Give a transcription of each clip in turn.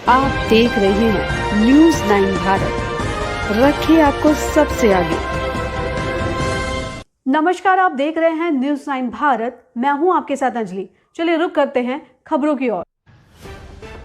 आप देख रहे हैं न्यूज़ 9 भारत, रखिए आपको सबसे आगे। नमस्कार, आप देख रहे हैं न्यूज़ 9 भारत। मैं हूं आपके साथ अंजलि। चलिए रुक करते हैं खबरों की ओर।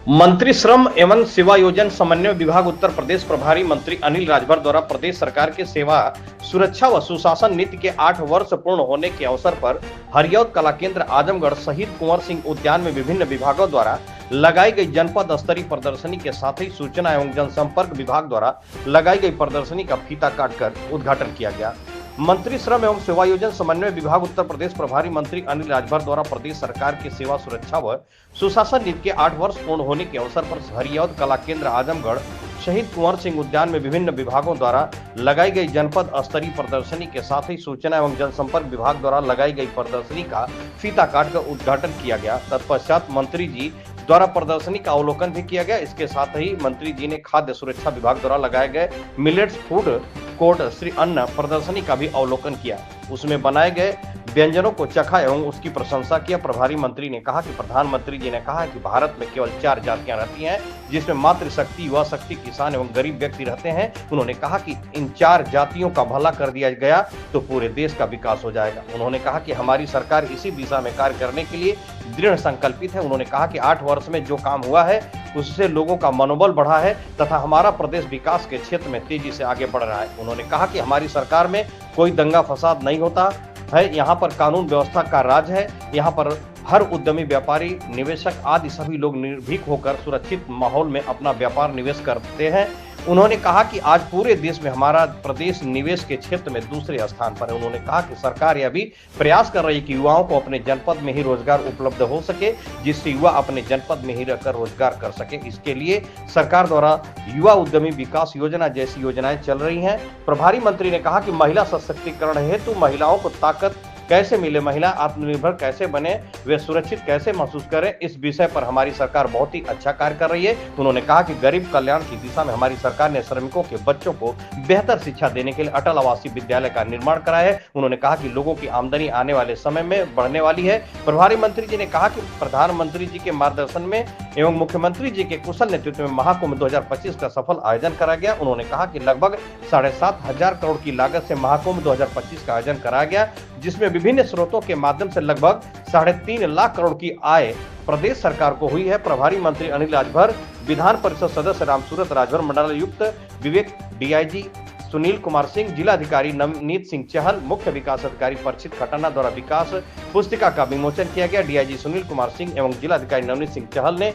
मंत्री श्रम एवं सेवायोजन समन्वय विभाग उत्तर प्रदेश प्रभारी मंत्री अनिल राजभर द्वारा प्रदेश सरकार के सेवा सुरक्षा व सुशासन नीति के 8 वर्ष पूर्ण होने के अवसर पर हरियौद कला केंद्र आजमगढ़ शहीद कुंवर सिंह उद्यान में विभिन्न विभागों द्वारा लगाई गई जनपद स्तरीय प्रदर्शनी के साथ ही सूचना एवं जनसंपर्क विभाग द्वारा लगाई गई प्रदर्शनी का फीता काटकर उद्घाटन किया गया। मंत्री श्रम एवं सेवायोजन समन्वय विभाग उत्तर प्रदेश प्रभारी मंत्री अनिल राजभर द्वारा प्रदेश सरकार की सेवा सुरक्षा व सुशासन नीति के 8 वर्ष पूर्ण होने के अवसर पर हरियौद कला केंद्र आजमगढ़ शहीद कुंवर सिंह उद्यान में विभिन्न विभागों द्वारा लगाई गई जनपद स्तरीय प्रदर्शनी के साथ ही सूचना एवं जनसंपर्क विभाग द्वारा लगाई गई प्रदर्शनी का फीता काटकर उद्घाटन किया गया। तत्पश्चात मंत्री जी द्वारा प्रदर्शनी का अवलोकन भी किया गया। इसके साथ ही मंत्री जी ने खाद्य सुरक्षा विभाग द्वारा लगाए गए मिलेट्स फूड कोर्ट श्री अन्न प्रदर्शनी का भी अवलोकन किया। उसमें बनाए गए व्यंजनों को चखा एवं उसकी प्रशंसा किया। प्रभारी मंत्री ने कहा कि प्रधानमंत्री जी ने कहा कि भारत में केवल 4 जातियां रहती हैं, जिसमें मातृशक्ति, युवा शक्ति, किसान एवं गरीब व्यक्ति रहते हैं। उन्होंने कहा कि इन 4 जातियों का भला कर दिया गया तो पूरे देश का विकास हो जाएगा। उन्होंने कहा कि हमारी सरकार इसी दिशा में कार्य करने के लिए दृढ़ संकल्पित है। उन्होंने कहा कि 8 वर्ष में जो काम हुआ है उससे लोगों का मनोबल बढ़ा है तथा हमारा प्रदेश विकास के क्षेत्र में तेजी से आगे बढ़ रहा है। उन्होंने कहा कि हमारी सरकार में कोई दंगा फसाद नहीं होता है, यहाँ पर कानून व्यवस्था का राज है। यहाँ पर हर उद्यमी, व्यापारी, निवेशक आदि सभी लोग निर्भीक होकर सुरक्षित माहौल में अपना व्यापार निवेश करते हैं। उन्होंने कहा कि आज पूरे देश में हमारा प्रदेश निवेश के क्षेत्र में दूसरे स्थान पर है। उन्होंने कहा कि सरकार यह भी प्रयास कर रही है कि युवाओं को अपने जनपद में ही रोजगार उपलब्ध हो सके, जिससे युवा अपने जनपद में ही रहकर रोजगार कर सके। इसके लिए सरकार द्वारा युवा उद्यमी विकास योजना जैसी योजनाएं चल रही हैं। प्रभारी मंत्री ने कहा कि महिला सशक्तिकरण हेतु महिलाओं को ताकत कैसे मिले, महिला आत्मनिर्भर कैसे बने, वे सुरक्षित कैसे महसूस करें, इस विषय पर हमारी सरकार बहुत ही अच्छा कार्य कर रही है। उन्होंने कहा कि गरीब कल्याण की दिशा में हमारी सरकार ने श्रमिकों के बच्चों को बेहतर शिक्षा देने के लिए अटल आवासीय विद्यालय का निर्माण कराया है। उन्होंने कहा कि लोगों की आमदनी आने वाले समय में बढ़ने वाली है। प्रभारी मंत्री जी ने कहा कि प्रधानमंत्री जी के मार्गदर्शन में एवं मुख्यमंत्री जी के कुशल नेतृत्व में महाकुंभ 2025 का सफल आयोजन करा गया। उन्होंने कहा कि लगभग 7,500 करोड़ की लागत से महाकुंभ 2025 का आयोजन कराया गया, जिसमें विभिन्न स्रोतों के माध्यम से लगभग 3.5 लाख करोड़ की आय प्रदेश सरकार को हुई है। प्रभारी मंत्री अनिल राजभर, विधान परिषद सदस्य रामसूरत राजभर, मंडलायुक्त विवेक, डीआईजी सुनील कुमार सिंह, जिलाधिकारी नवनीत सिंह चहल, मुख्य विकास अधिकारी परचित खटाना द्वारा विकास पुस्तिका का विमोचन किया गया। डीआईजी सुनील कुमार सिंह एवं जिलाधिकारी नवनीत सिंह चहल ने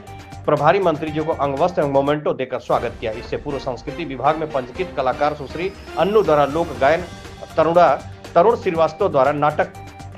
प्रभारी मंत्री जी को अंग वस्त्र एवं मोमेंटो देकर स्वागत किया। इससे पूर्व संस्कृति विभाग में पंजीकृत कलाकार सुश्री अन्नू द्वारा लोक गायन, तरुण श्रीवास्तव द्वारा नाटक,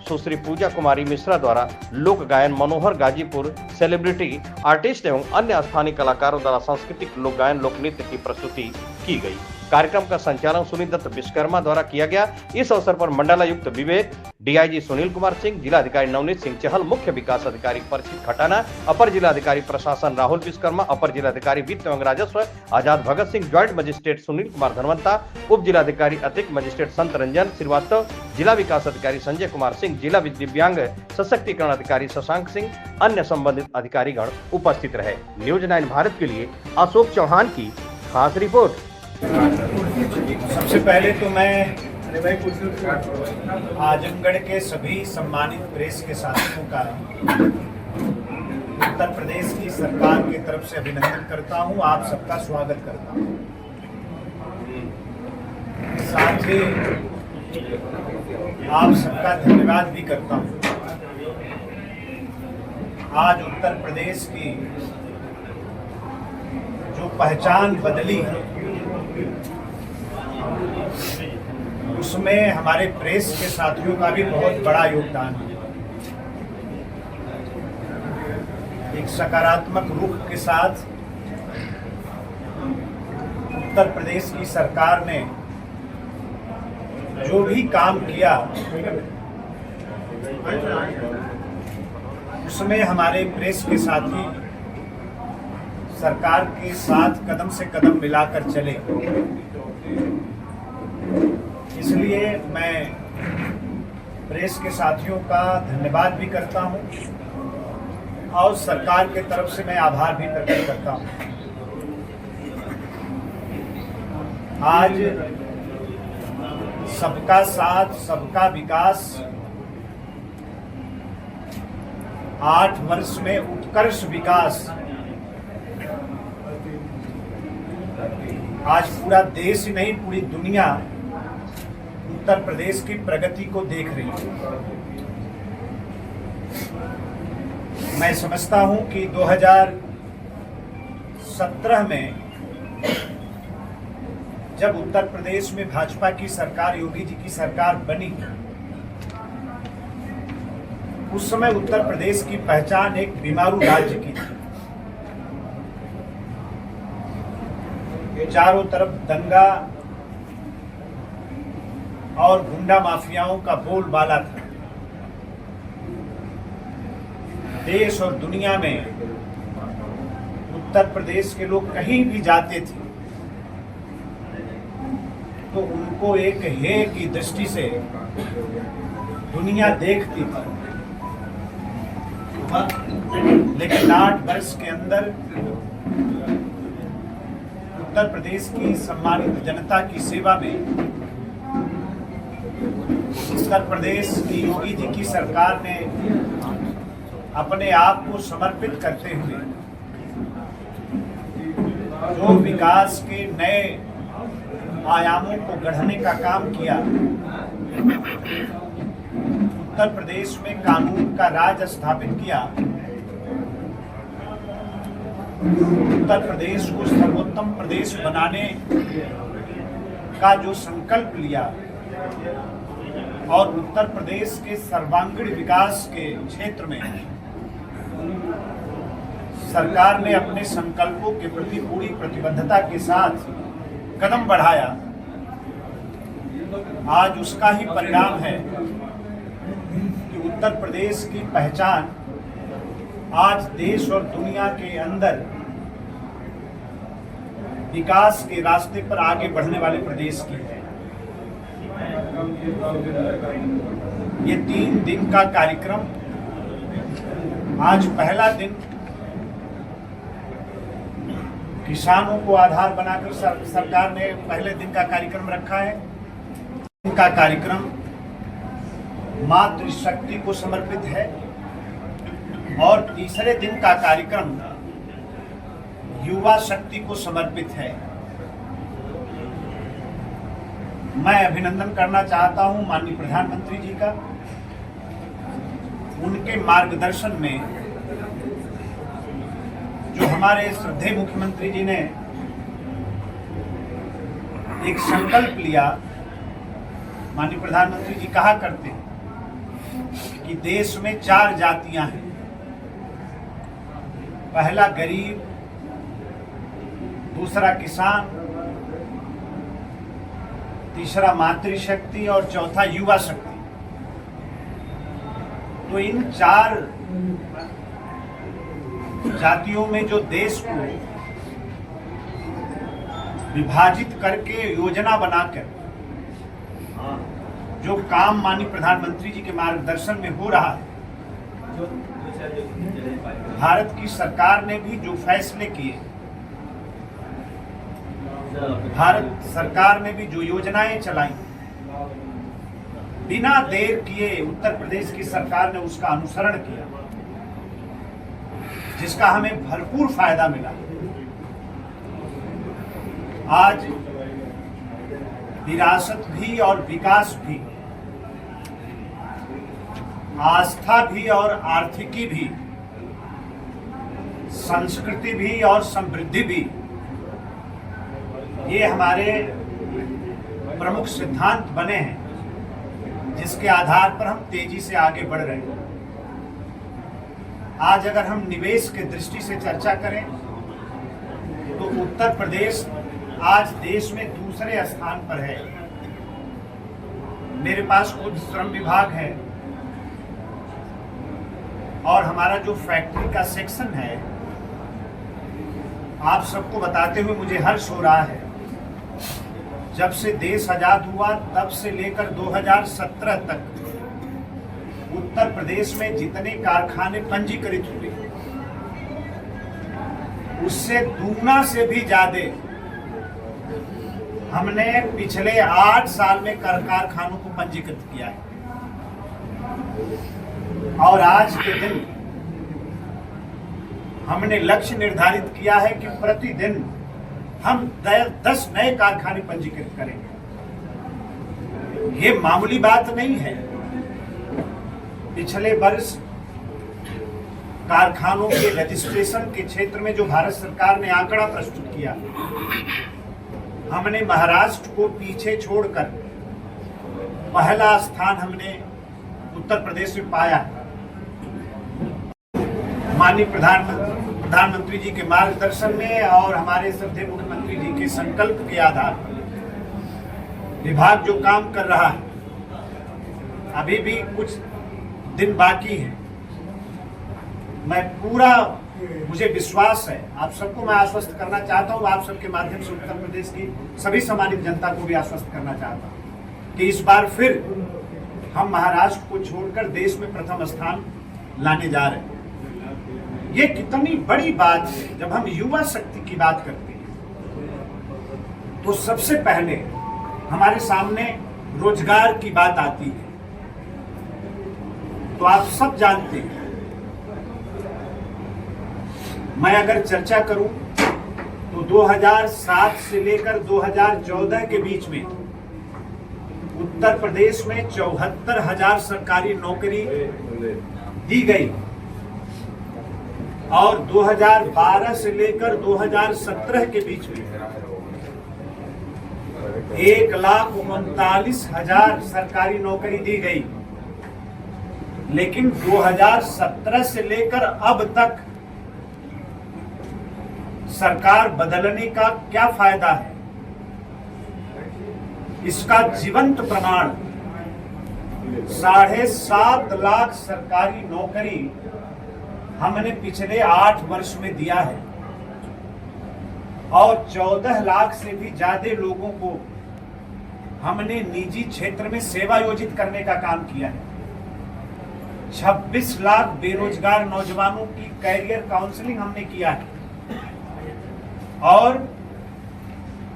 सुश्री पूजा कुमारी मिश्रा द्वारा लोक गायन, मनोहर गाजीपुर सेलिब्रिटी आर्टिस्ट एवं अन्य स्थानीय कलाकारों द्वारा सांस्कृतिक लोक गायन, लोक नृत्य की प्रस्तुति की गई। कार्यक्रम का संचालन सुनीदत्त विश्वकर्मा द्वारा किया गया। इस अवसर पर मंडलायुक्त विवेक, डीआईजी सुनील कुमार सिंह, जिलाधिकारी नवनीत सिंह चहल, मुख्य विकास अधिकारी परचित खटाना, अपर जिलाधिकारी प्रशासन राहुल विश्वकर्मा, अपर जिलाधिकारी वित्त एवं राजस्व आजाद भगत सिंह, ज्वाइंट मजिस्ट्रेट सुनील कुमार धनवंता, उप जिलाधिकारी अतिरिक्त मजिस्ट्रेट संत रंजन श्रीवास्तव, जिला विकास अधिकारी संजय कुमार सिंह, जिला दिव्यांग सशक्तिकरण अधिकारी शशांक सिंह, अन्य संबंधित अधिकारीगण उपस्थित रहे। न्यूज़ 9 भारत के लिए अशोक चौहान की खास रिपोर्ट। सबसे पहले तो मैं आजमगढ़ के सभी सम्मानित प्रेस के साथियों का उत्तर प्रदेश की सरकार की तरफ से अभिनंदन करता हूं, आप सबका स्वागत करता हूं। साथ ही आप सबका धन्यवाद भी करता हूं। आज उत्तर प्रदेश की जो पहचान बदली है उसमें हमारे प्रेस के साथियों का भी बहुत बड़ा योगदान है। एक सकारात्मक रुख के साथ उत्तर प्रदेश की सरकार ने जो भी काम किया उसमें हमारे प्रेस के साथी सरकार के साथ कदम से कदम मिलाकर चले। इसलिए मैं प्रेस के साथियों का धन्यवाद भी करता हूं और सरकार के तरफ से मैं आभार भी प्रकट करता हूं। आज सबका साथ सबका विकास 8 वर्ष में उत्कर्ष विकास, आज पूरा देश ही नहीं पूरी दुनिया उत्तर प्रदेश की प्रगति को देख रही है। मैं समझता हूं कि 2017 में जब उत्तर प्रदेश में भाजपा की सरकार, योगी जी की सरकार बनी, उस समय उत्तर प्रदेश की पहचान एक बीमारू राज्य की थी। चारों तरफ दंगा और गुंडा माफियाओं का बोलबाला था। देश और दुनिया में उत्तर प्रदेश के लोग कहीं भी जाते थे तो उनको एक हे की दृष्टि से दुनिया देखती थी। लेकिन 8 वर्ष के अंदर उत्तर प्रदेश की सम्मानित जनता की सेवा में उत्तर प्रदेश की योगी जी की सरकार ने अपने आप को समर्पित करते हुए जो विकास के नए आयामों को गढ़ने का काम किया, उत्तर प्रदेश में कानून का राज स्थापित किया, उत्तर प्रदेश को सर्वोत्तम प्रदेश बनाने का जो संकल्प लिया और उत्तर प्रदेश के सर्वांगीण विकास के क्षेत्र में सरकार ने अपने संकल्पों के प्रति पूरी प्रतिबद्धता के साथ कदम बढ़ाया। आज उसका ही परिणाम है कि उत्तर प्रदेश की पहचान आज देश और दुनिया के अंदर विकास के रास्ते पर आगे बढ़ने वाले प्रदेश की है। ये 3 दिन का कार्यक्रम, आज पहला दिन किसानों को आधार बनाकर सरकार ने पहले दिन का कार्यक्रम रखा है। इनका कार्यक्रम मातृशक्ति को समर्पित है और तीसरे दिन का कार्यक्रम युवा शक्ति को समर्पित है। मैं अभिनंदन करना चाहता हूं माननीय प्रधानमंत्री जी का। उनके मार्गदर्शन में जो हमारे श्रद्धेय मुख्यमंत्री जी ने एक संकल्प लिया, माननीय प्रधानमंत्री जी कहा करते हैं कि देश में 4 जातियां हैं। पहला गरीब, दूसरा किसान, तीसरा मातृशक्ति और चौथा युवा शक्ति। तो इन 4 जातियों में जो देश को विभाजित करके योजना बनाकर जो काम माननीय प्रधानमंत्री जी के मार्गदर्शन में हो रहा है, भारत की सरकार ने भी जो फैसले किए, भारत सरकार ने भी जो योजनाएं चलाई, बिना देर किए उत्तर प्रदेश की सरकार ने उसका अनुसरण किया, जिसका हमें भरपूर फायदा मिला। आज विरासत भी और विकास भी, आस्था भी और आर्थिकी भी, संस्कृति भी और समृद्धि भी, ये हमारे प्रमुख सिद्धांत बने हैं, जिसके आधार पर हम तेजी से आगे बढ़ रहे हैं। आज अगर हम निवेश की दृष्टि से चर्चा करें तो उत्तर प्रदेश आज देश में दूसरे स्थान पर है। मेरे पास खुद श्रम विभाग है और हमारा जो फैक्ट्री का सेक्शन है, आप सबको बताते हुए मुझे हर्ष हो रहा है, जब से देश आजाद हुआ तब से लेकर 2017 तक उत्तर प्रदेश में जितने कारखाने पंजीकृत हुए, उससे दुगना से भी ज्यादा हमने पिछले 8 साल में कर कारखानों को पंजीकृत किया है और आज के दिन हमने लक्ष्य निर्धारित किया है कि प्रतिदिन हम 10 नए कारखाने पंजीकृत करेंगे। ये मामूली बात नहीं है। पिछले वर्ष कारखानों के रजिस्ट्रेशन के क्षेत्र में जो भारत सरकार ने आंकड़ा प्रस्तुत किया, हमने महाराष्ट्र को पीछे छोड़कर पहला स्थान हमने उत्तर प्रदेश में पाया है। माननीय प्रधानमंत्री जी के मार्गदर्शन में और हमारे श्रद्धेय मुख्यमंत्री जी के संकल्प के आधार पर विभाग जो काम कर रहा है, अभी भी कुछ दिन बाकी है। मुझे विश्वास है, आप सबको मैं आश्वस्त करना चाहता हूं, आप सबके माध्यम से उत्तर प्रदेश की सभी सम्मानित जनता को भी आश्वस्त करना चाहता हूं कि इस बार फिर हम महाराष्ट्र को छोड़कर देश में प्रथम स्थान लाने जा रहे हैं। ये कितनी बड़ी बात है। जब हम युवा शक्ति की बात करते हैं तो सबसे पहले हमारे सामने रोजगार की बात आती है। तो आप सब जानते हैं, मैं अगर चर्चा करूं तो 2007 से लेकर 2014 के बीच में उत्तर प्रदेश में 74,000 सरकारी नौकरी दी गई और 2012 से लेकर 2017 के बीच में 1,39,000 सरकारी नौकरी दी गई। लेकिन 2017 से लेकर अब तक सरकार बदलने का क्या फायदा है? इसका जीवंत प्रमाण 7.5 लाख सरकारी नौकरी हमने पिछले 8 वर्ष में दिया है और 14 लाख से भी ज्यादा लोगों को हमने निजी क्षेत्र में सेवायोजित करने का काम किया है। 26 लाख बेरोजगार नौजवानों की कैरियर काउंसलिंग हमने किया है और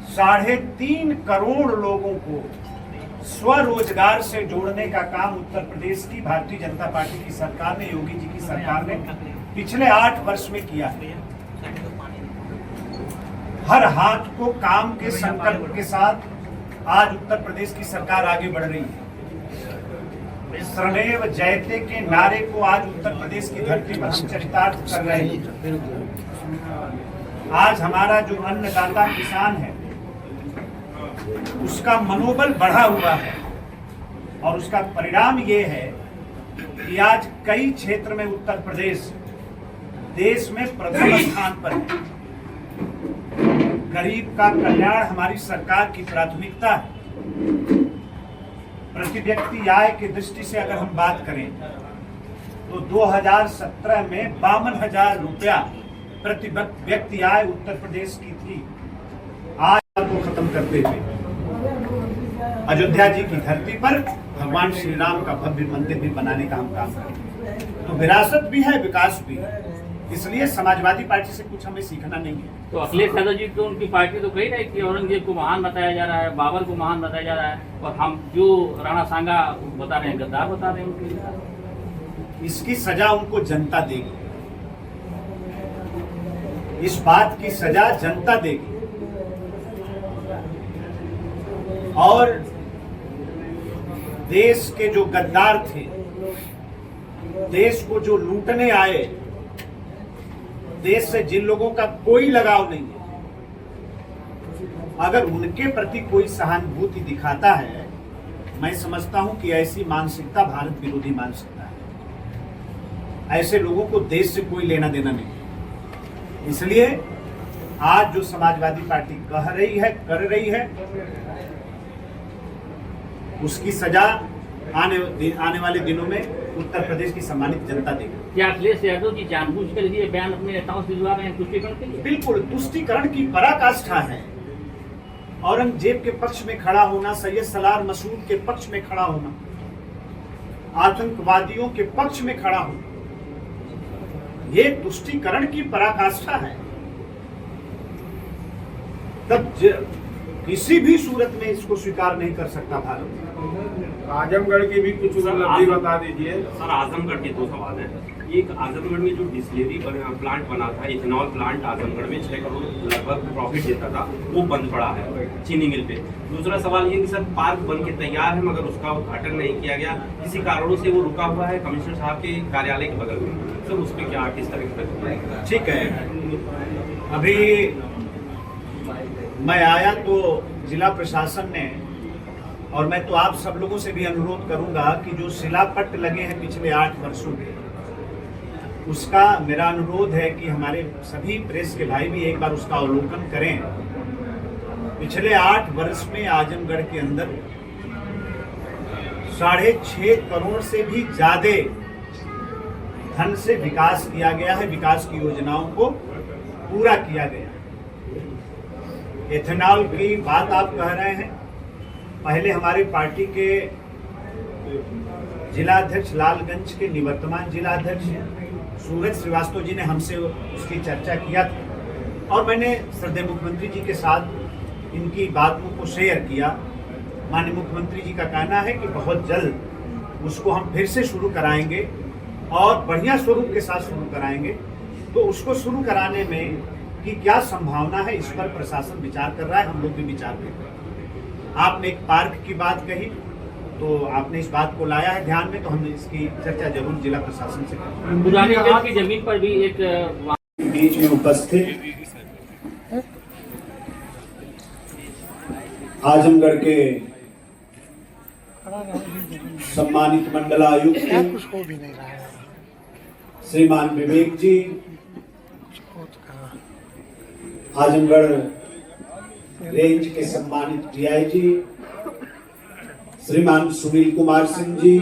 3.5 करोड़ लोगों को स्वरोजगार से जोड़ने का काम उत्तर प्रदेश की भारतीय जनता पार्टी की सरकार ने, योगी जी की सरकार ने पिछले 8 वर्ष में किया है। हर हाथ को काम के संकल्प के साथ आज उत्तर प्रदेश की सरकार आगे बढ़ रही है। श्रमेव जयते के नारे को आज उत्तर प्रदेश की धरती पर हम चरितार्थ कर रहे हैं। आज हमारा जो अन्नदाता किसान है उसका मनोबल बढ़ा हुआ है और उसका परिणाम ये है कि आज कई क्षेत्र में उत्तर प्रदेश देश में प्रथम स्थान पर है। गरीब का कल्याण हमारी सरकार की प्राथमिकता है। प्रति व्यक्ति आय की दृष्टि से अगर हम बात करें तो 2017 में 52,000 रुपया प्रति व्यक्ति आय उत्तर प्रदेश की थी। आज को खत्म करते हुए अयोध्या जी की धरती पर भगवान श्री राम का भव्य मंदिर भी बनाने का हम काम करें। तो विरासत भी है, विकास भी है। इसलिए समाजवादी पार्टी से कुछ हमें सीखना नहीं है। तो अखिलेश यादव जी तो उनकी पार्टी तो कही रही कि औरंगजेब को महान बताया जा रहा है, बाबर को महान बताया जा रहा है, और हम जो राणा सांगा बता रहे हैं गद्दार बता रहे हैं उनके। इसकी सजा उनको जनता देगी। इस बात की सजा जनता देगी। और देश के जो गद्दार थे, देश को जो लूटने आए, देश से जिन लोगों का कोई लगाव नहीं है, अगर उनके प्रति कोई सहानुभूति दिखाता है, मैं समझता हूं कि ऐसी मानसिकता भारत विरोधी मानसिकता है। ऐसे लोगों को देश से कोई लेना देना नहीं। इसलिए आज जो समाजवादी पार्टी कह रही है, कर रही है, उसकी सजा आने वाले दिनों में उत्तर प्रदेश की सम्मानित जनता देगी। क्या अखिलेश यादव जी जानबूझकर ये बयान अपने नेताओं से भिजवा रहे हैं तुष्टीकरण के लिए? बिल्कुल, तुष्टीकरण की पराकाष्ठा है। औरंगजेब के पक्ष में खड़ा होना, सैयद सलार मसूद के पक्ष में खड़ा होना, आतंकवादियों के पक्ष में खड़ा होना, ये तुष्टीकरण की पराकाष्ठा है। तब किसी भी सूरत में इसको स्वीकार नहीं कर सकता भारत। आजमगढ़ की भी कुछ उपलब्धि बता दीजिए। सर आजमगढ़ के दो सवाल हैं। एक, आजमगढ़ में जो डिस्टिलरी प्लांट बना था, इथेनॉल प्लांट आजमगढ़ में 6 करोड़ लगभग प्रॉफिट देता था, वो बंद पड़ा है चीनी मिल पे। दूसरा सवाल ये कि सर पार्क बन के तैयार है मगर उसका उद्घाटन नहीं किया गया, किसी कारणों से वो रुका हुआ है कमिश्नर साहब के कार्यालय के बगल में। सर उस पर क्या किस तरह की? ठीक है, अभी मैं आया तो जिला प्रशासन ने, और मैं तो आप सब लोगों से भी अनुरोध करूंगा कि जो शिलापट्ट लगे हैं पिछले 8 वर्षों के, उसका मेरा अनुरोध है कि हमारे सभी प्रेस के भाई भी एक बार उसका अवलोकन करें। पिछले 8 वर्ष में आजमगढ़ के अंदर 6.5 करोड़ से भी ज्यादा धन से विकास किया गया है, विकास की योजनाओं को पूरा किया गया। एथेनॉल की बात आप कह रहे हैं, पहले हमारे पार्टी के जिलाध्यक्ष लालगंज के निवर्तमान जिलाध्यक्ष सूरज श्रीवास्तव जी ने हमसे उसकी चर्चा किया था और मैंने श्रद्धेय मुख्यमंत्री जी के साथ इनकी बातों को शेयर किया। माननीय मुख्यमंत्री जी का कहना है कि बहुत जल्द उसको हम फिर से शुरू कराएंगे और बढ़िया स्वरूप के साथ शुरू कराएंगे। तो उसको शुरू कराने में कि क्या संभावना है, इस पर प्रशासन विचार कर रहा है, हम लोग भी विचार कर रहे हैं। आपने एक पार्क की बात कही, तो आपने इस बात को लाया है ध्यान में, तो हम इसकी चर्चा जरूर जिला प्रशासन से करेंगे। पुरानी जेल की जमीन पर भी एक बीच में उपस्थित आजमगढ़ के सम्मानित मंडलायुक्त श्रीमान विवेक जी, आजमगढ़ रेंज के सम्मानित डीआईजी श्रीमान सुनील कुमार सिंह जी,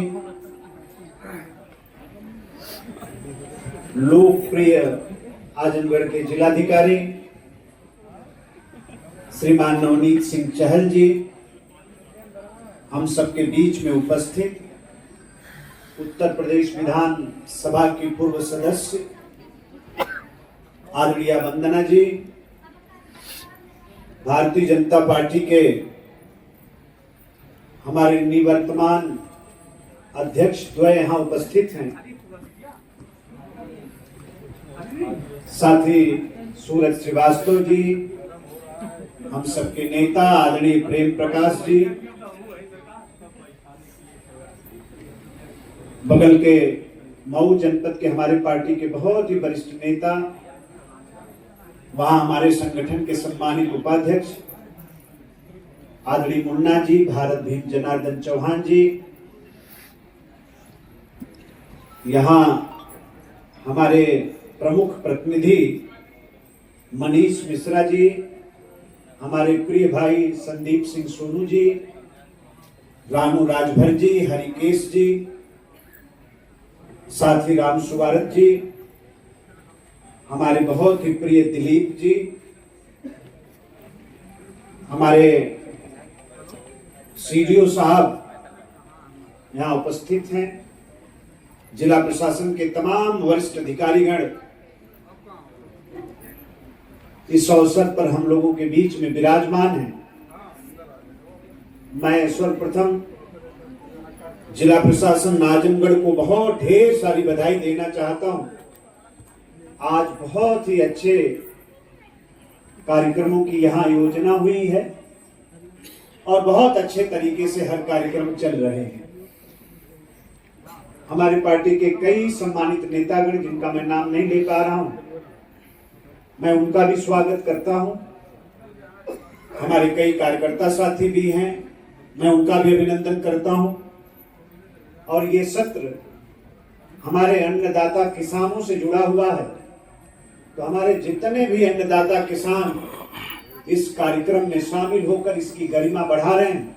लोकप्रिय आजमगढ़ के जिलाधिकारी श्रीमान नवनीत सिंह चहल जी, हम सबके बीच में उपस्थित उत्तर प्रदेश विधान सभा की पूर्व सदस्य आदरणीय वंदना जी, भारतीय जनता पार्टी के हमारे निवर्तमान अध्यक्ष द्वय यहाँ उपस्थित हैं, साथ ही सूरज श्रीवास्तव जी, हम सबके नेता आदरणीय प्रेम प्रकाश जी, बगल के मऊ जनपद के हमारे पार्टी के बहुत ही वरिष्ठ नेता, वहां हमारे संगठन के सम्मानित उपाध्यक्ष आदरणीय मुन्ना जी, भारत भीम जनार्दन चौहान जी, यहाँ हमारे प्रमुख प्रतिनिधि मनीष मिश्रा जी, हमारे प्रिय भाई संदीप सिंह सोनू जी, रानू राजभर जी, हरिकेश जी, साथ ही राम सुवारत जी, हमारे बहुत ही प्रिय दिलीप जी, हमारे सीडीओ साहब यहाँ उपस्थित हैं, जिला प्रशासन के तमाम वरिष्ठ अधिकारीगण इस अवसर पर हम लोगों के बीच में विराजमान हैं। मैं सर्वप्रथम जिला प्रशासन आजमगढ़ को बहुत ढेर सारी बधाई देना चाहता हूं। आज बहुत ही अच्छे कार्यक्रमों की यहाँ योजना हुई है और बहुत अच्छे तरीके से हर कार्यक्रम चल रहे हैं। हमारी पार्टी के कई सम्मानित नेतागण, जिनका मैं नाम नहीं ले पा रहा हूं, मैं उनका भी स्वागत करता हूं। हमारे कई कार्यकर्ता साथी भी हैं, मैं उनका भी अभिनंदन करता हूं। और ये सत्र हमारे अन्नदाता किसानों से जुड़ा हुआ है, तो हमारे जितने भी अन्नदाता किसान इस कार्यक्रम में शामिल होकर इसकी गरिमा बढ़ा रहे हैं,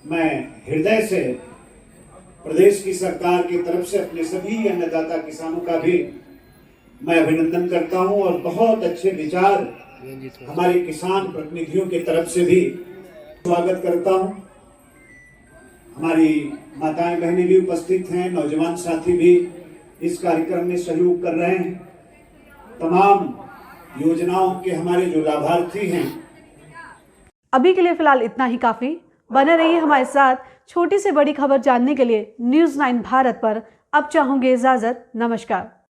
मैं हृदय से प्रदेश की सरकार की तरफ से अपने सभी अन्नदाता किसानों का भी मैं अभिनंदन करता हूं। और बहुत अच्छे विचार हमारे किसान प्रतिनिधियों की तरफ से भी स्वागत करता हूं। हमारी माताएं बहनें भी उपस्थित हैं, नौजवान साथी भी इस कार्यक्रम में सहयोग कर रहे हैं। तमाम योजनाओं के हमारे जो लाभार्थी हैं, अभी के लिए फिलहाल इतना ही काफ़ी। बने रहिए हमारे साथ। छोटी से बड़ी खबर जानने के लिए न्यूज़ 9 भारत पर अब चाहूँगी इजाज़त। नमस्कार।